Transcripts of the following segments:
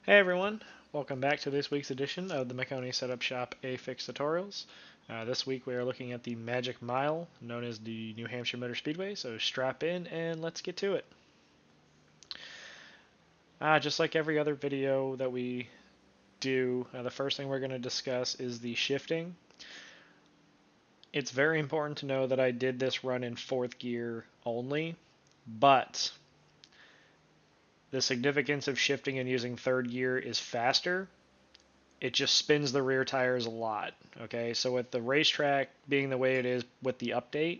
Hey everyone, welcome back to this week's edition of the Maconi Setup Shop A-Fix Tutorials. This week we are looking at the Magic Mile, known as the New Hampshire Motor Speedway, so strap in and let's get to it. Just like every other video that we do, the first thing we're going to discuss is the shifting. It's very important to know that I did this run in 4th gear only, but the significance of shifting and using 3rd gear is faster. It just spins the rear tires a lot. Okay, so with the racetrack being the way it is with the update,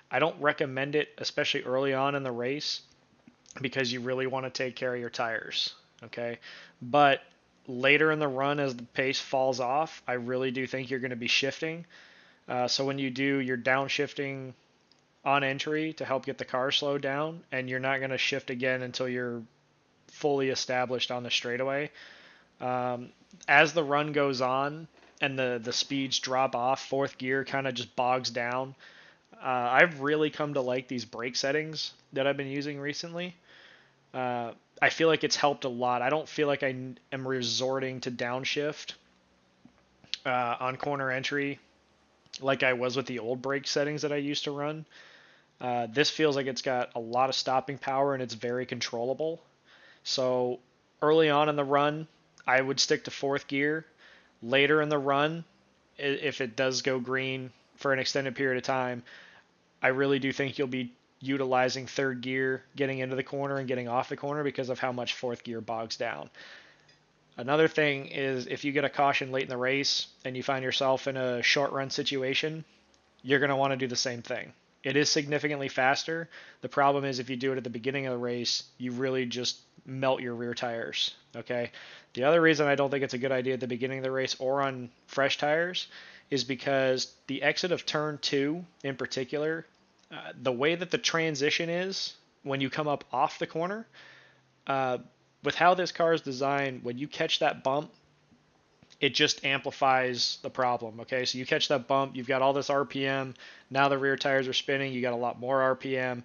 I don't recommend it, especially early on in the race, because you really want to take care of your tires. Okay, but later in the run, as the pace falls off, I really do think you're going to be shifting. So when you do your downshifting on entry to help get the car slowed down, and you're not going to shift again until you're fully established on the straightaway. As the run goes on and the speeds drop off, 4th gear kind of just bogs down. I've really come to like these brake settings that I've been using recently. I feel like it's helped a lot. I don't feel like I am resorting to downshift on corner entry like I was with the old brake settings that I used to run. This feels like it's got a lot of stopping power and it's very controllable. So early on in the run, I would stick to 4th gear. Later in the run, if it does go green for an extended period of time, I really do think you'll be utilizing 3rd gear, getting into the corner and getting off the corner because of how much 4th gear bogs down. Another thing is if you get a caution late in the race and you find yourself in a short run situation, you're going to want to do the same thing. It is significantly faster. The problem is if you do it at the beginning of the race, you really just melt your rear tires. Okay. The other reason I don't think it's a good idea at the beginning of the race or on fresh tires is because the exit of turn 2 in particular, the way that the transition is when you come up off the corner, uh, with how this car is designed, when you catch that bump, it just amplifies the problem. Okay, so you catch that bump, you've got all this RPM. Now the rear tires are spinning, you got a lot more RPM,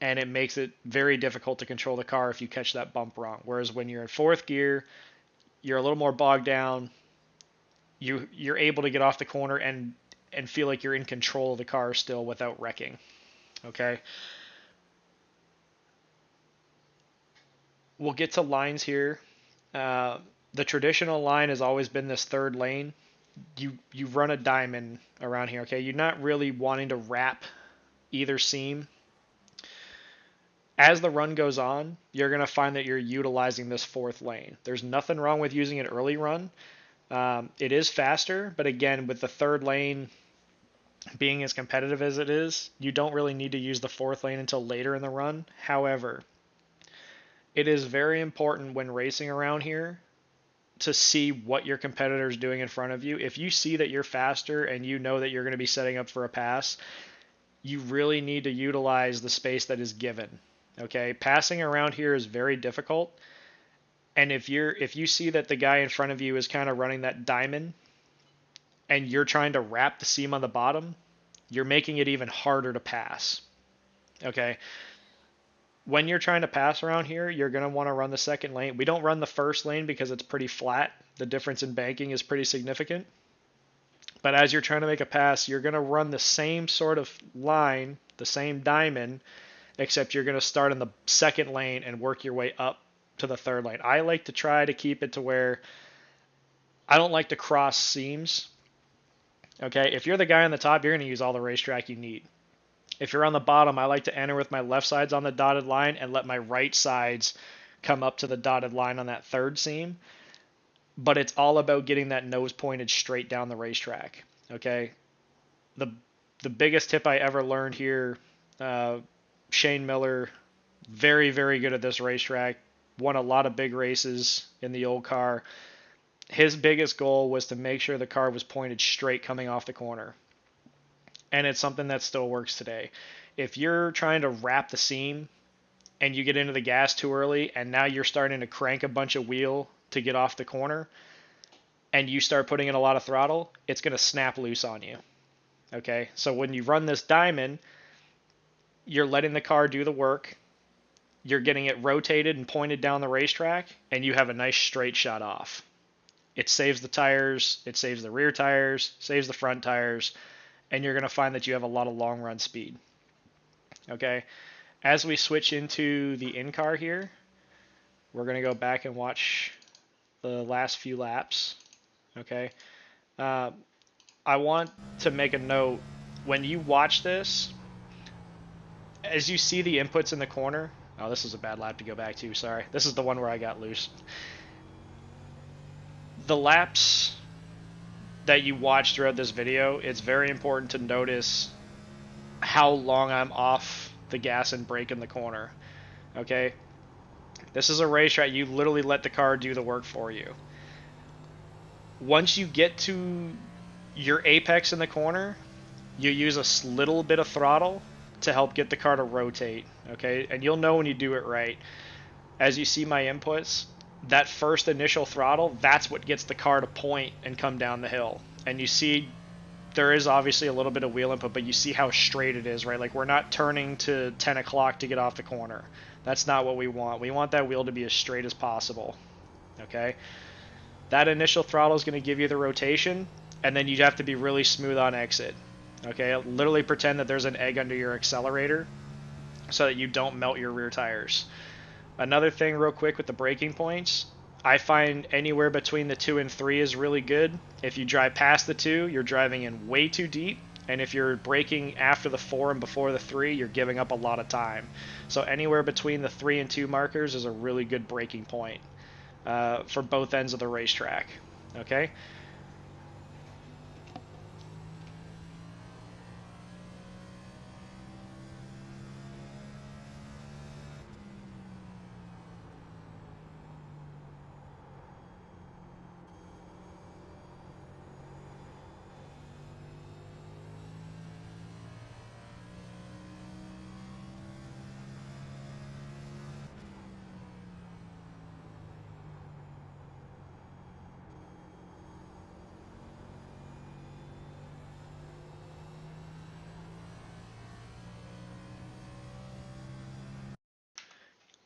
and it makes it very difficult to control the car if you catch that bump wrong. Whereas when you're in 4th gear, you're a little more bogged down. You're able to get off the corner and feel like you're in control of the car still without wrecking. Okay, we'll get to lines here. Uh, the traditional line has always been this 3rd lane. You run a diamond around here. Okay, you're not really wanting to wrap either seam. As the run goes on, you're going to find that you're utilizing this 4th lane. There's nothing wrong with using it early run. It is faster, but again, with the 3rd lane being as competitive as it is, you don't really need to use the 4th lane until later in the run. However, it is very important when racing around here to see what your competitor is doing in front of you. If you see that you're faster and you know that you're going to be setting up for a pass, you really need to utilize the space that is given. Okay, passing around here is very difficult. And if you see that the guy in front of you is kind of running that diamond and you're trying to wrap the seam on the bottom, you're making it even harder to pass. Okay, when you're trying to pass around here, you're going to want to run the 2nd lane. We don't run the 1st lane because it's pretty flat. The difference in banking is pretty significant. But as you're trying to make a pass, you're going to run the same sort of line, the same diamond, except you're going to start in the 2nd lane and work your way up to the 3rd lane. I like to try to keep it to where I don't like to cross seams. Okay, if you're the guy on the top, you're going to use all the racetrack you need. If you're on the bottom, I like to enter with my left sides on the dotted line and let my right sides come up to the dotted line on that 3rd seam. But it's all about getting that nose pointed straight down the racetrack. Okay, the the biggest tip I ever learned here, Shane Miller, very good at this racetrack, won a lot of big races in the old car. His biggest goal was to make sure the car was pointed straight coming off the corner. And it's something that still works today. If you're trying to wrap the seam and you get into the gas too early and now you're starting to crank a bunch of wheel to get off the corner and you start putting in a lot of throttle, it's going to snap loose on you. Okay, so when you run this diamond, you're letting the car do the work. you're getting it rotated and pointed down the racetrack, and you have a nice straight shot off. It saves the tires, it saves the rear tires, saves the front tires, and you're going to find that you have a lot of long run speed. Okay, as we switch into the in-car here, we're going to go back and watch the last few laps. Okay, I want to make a note, when you watch this, as you see the inputs in the corner, oh, this is a bad lap to go back to, sorry. This is the one where I got loose. The laps that you watch throughout this video, it's very important to notice how long I'm off the gas and brake in the corner. Okay? This is a racetrack, you literally let the car do the work for you. Once you get to your apex in the corner, you use a little bit of throttle to help get the car to rotate, okay? And you'll know when you do it right. As you see my inputs, that first initial throttle, that's what gets the car to point and come down the hill. And you see there is obviously a little bit of wheel input, but you see how straight it is, right? Like, we're not turning to 10 o'clock to get off the corner. That's not what we want. We want that wheel to be as straight as possible, okay? That initial throttle is going to give you the rotation, and then you have to be really smooth on exit. Okay, literally pretend that there's an egg under your accelerator so that you don't melt your rear tires. Another thing real quick with the braking points, I find anywhere between the 2 and 3 is really good. If you drive past the 2, you're driving in way too deep, and if you're braking after the 4 and before the 3, you're giving up a lot of time. So anywhere between the 3 and 2 markers is a really good braking point for both ends of the racetrack. Okay.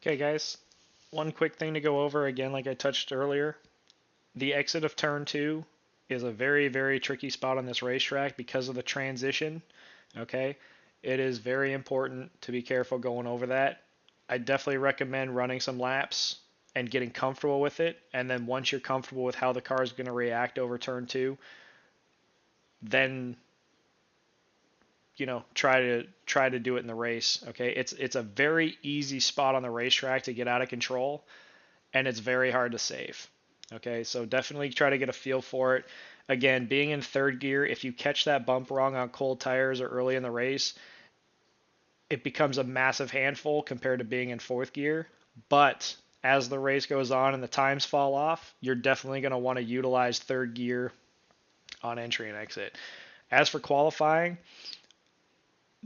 Okay, guys, one quick thing to go over again, like I touched earlier. The exit of turn 2 is a very, very tricky spot on this racetrack because of the transition. Okay, it is very important to be careful going over that. I definitely recommend running some laps and getting comfortable with it. And then once you're comfortable with how the car is going to react over turn 2, then try to do it in the race. Okay, it's a very easy spot on the racetrack to get out of control, and it's very hard to save. Okay, so definitely try to get a feel for it. Again, being in third gear, if you catch that bump wrong on cold tires or early in the race, it becomes a massive handful compared to being in fourth gear. But as the race goes on and the times fall off, you're definitely going to want to utilize third gear on entry and exit. As for qualifying,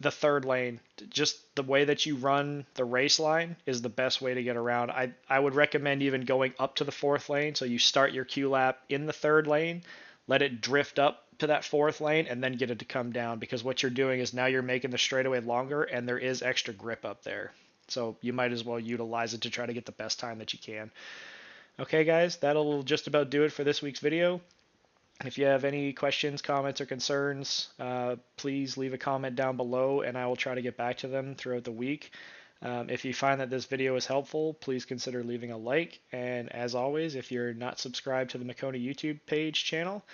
the third lane, just the way that you run the race line is the best way to get around. I would recommend even going up to the fourth lane. So you start your Q lap in the third lane, let it drift up to that fourth lane, and then get it to come down, because what you're doing is now you're making the straightaway longer and there is extra grip up there. So you might as well utilize it to try to get the best time that you can. Okay, guys, that'll just about do it for this week's video. If you have any questions, comments, or concerns, please leave a comment down below and I will try to get back to them throughout the week. If you find that this video is helpful, please consider leaving a like. And as always, if you're not subscribed to the Maconi YouTube channel,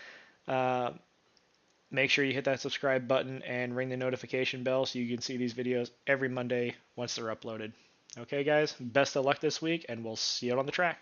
make sure you hit that subscribe button and ring the notification bell so you can see these videos every Monday once they're uploaded. Okay, guys, best of luck this week, and we'll see you out on the track.